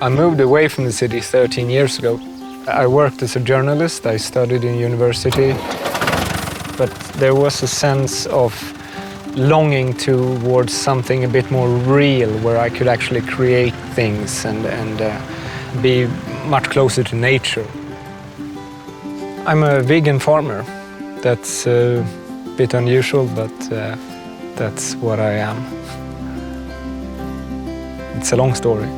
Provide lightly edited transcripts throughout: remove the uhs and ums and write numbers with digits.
I moved away from the city 13 years ago. I worked as a journalist, I studied in university, but there was a sense of longing towards something a bit more real, where I could actually create things and be much closer to nature. I'm a vegan farmer. That's a bit unusual, but that's what I am. It's a long story.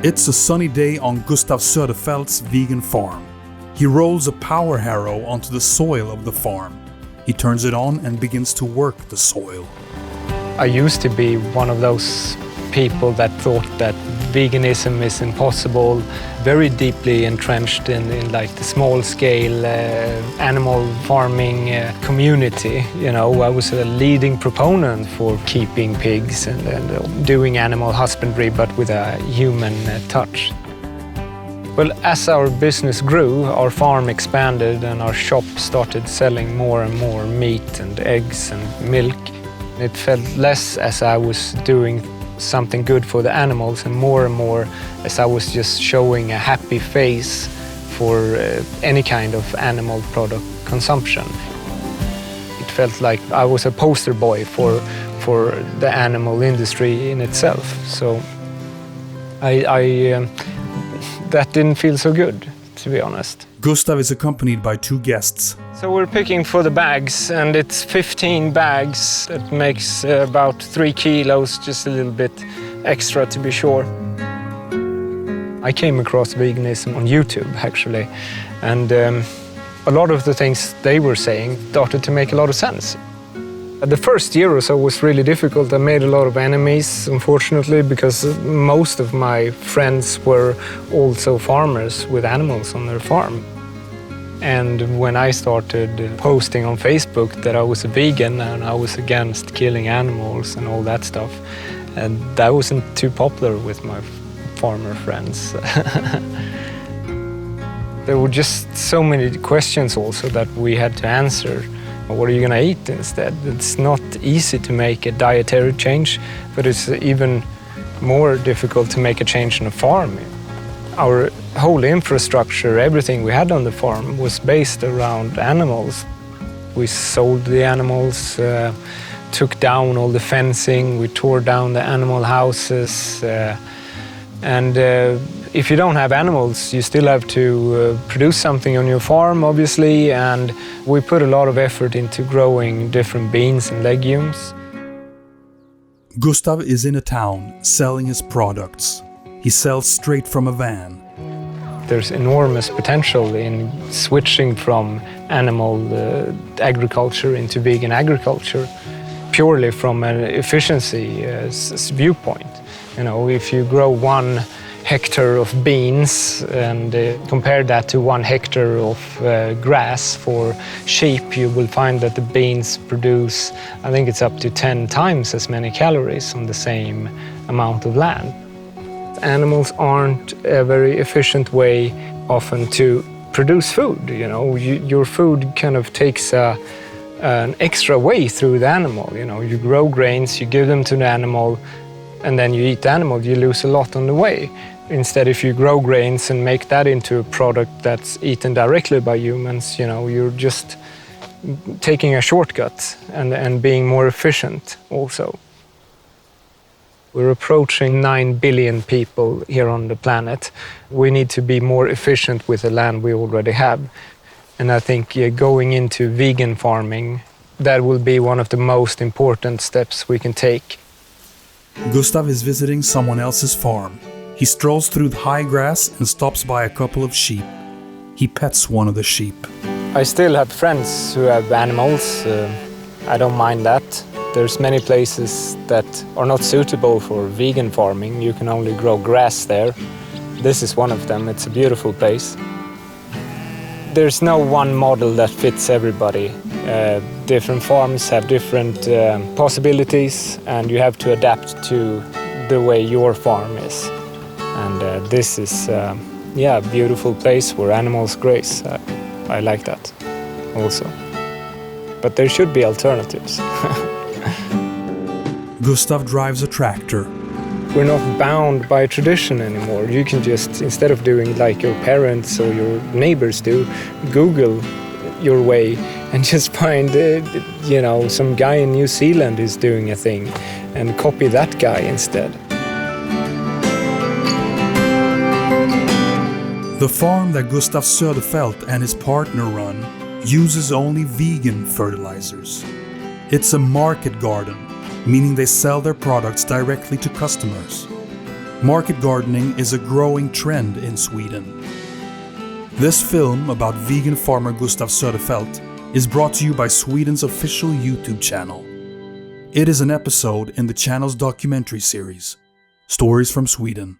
It's a sunny day on Gustaf Söderfeldt's vegan farm. He rolls a power harrow onto the soil of the farm. He turns it on and begins to work the soil. I used to be one of those people that thought that veganism is impossible, very deeply entrenched in like the small-scale animal farming community. You know, I was a leading proponent for keeping pigs and doing animal husbandry, but with a human touch. Well, as our business grew, our farm expanded and our shop started selling more and more meat and eggs and milk. It felt less as I was doing something good for the animals and more as I was just showing a happy face for any kind of animal product consumption. It felt like I was a poster boy for the animal industry in itself. So that didn't feel so good, to be honest. Gustaf is accompanied by two guests. So we're picking for the bags, and it's 15 bags. That makes about 3 kilos, just a little bit extra to be sure. I came across veganism on YouTube, actually, and a lot of the things they were saying started to make a lot of sense. The first year or so was really difficult. I made a lot of enemies, unfortunately, because most of my friends were also farmers with animals on their farm. And when I started posting on Facebook that I was a vegan and I was against killing animals and all that stuff, and that wasn't too popular with my farmer friends. There were just so many questions also that we had to answer. What are you going to eat instead? It's not easy to make a dietary change, but it's even more difficult to make a change on a farm. Our whole infrastructure, everything we had on the farm was based around animals. We sold the animals, took down all the fencing, we tore down the animal houses, and if you don't have animals, you still have to produce something on your farm, obviously, and we put a lot of effort into growing different beans and legumes. Gustaf is in a town selling his products. He sells straight from a van. There's enormous potential in switching from animal agriculture into vegan agriculture, purely from an efficiency viewpoint. You know, if you grow 1 hectare of beans and compare that to 1 hectare of grass for sheep, you will find that the beans produce, I think it's up to 10 times as many calories on the same amount of land. Animals aren't a very efficient way often to produce food. You know, your food kind of takes an extra way through the animal. You know, you grow grains, you give them to the animal, and then you eat the animal, you lose a lot on the way. Instead, if you grow grains and make that into a product that's eaten directly by humans, you know, you're just taking a shortcut and being more efficient also. We're approaching 9 billion people here on the planet. We need to be more efficient with the land we already have. And I think going into vegan farming, that will be one of the most important steps we can take. Gustaf is visiting someone else's farm. He strolls through the high grass and stops by a couple of sheep. He pets one of the sheep. I still have friends who have animals. I don't mind that. There's many places that are not suitable for vegan farming. You can only grow grass there. This is one of them. It's a beautiful place. There's no one model that fits everybody. Different farms have different possibilities, and you have to adapt to the way your farm is. And this is a beautiful place where animals graze. I like that also. But there should be alternatives. Gustaf drives a tractor. we're not bound by tradition anymore. You can just, instead of doing like your parents or your neighbors do, Google your way and just find, some guy in New Zealand is doing a thing and copy that guy instead. The farm that Gustaf Söderfeldt and his partner run uses only vegan fertilizers. It's a market garden, meaning they sell their products directly to customers. Market gardening is a growing trend in Sweden. This film about vegan farmer Gustaf Söderfeldt is brought to you by Sweden's official YouTube channel. It is an episode in the channel's documentary series, Stories from Sweden.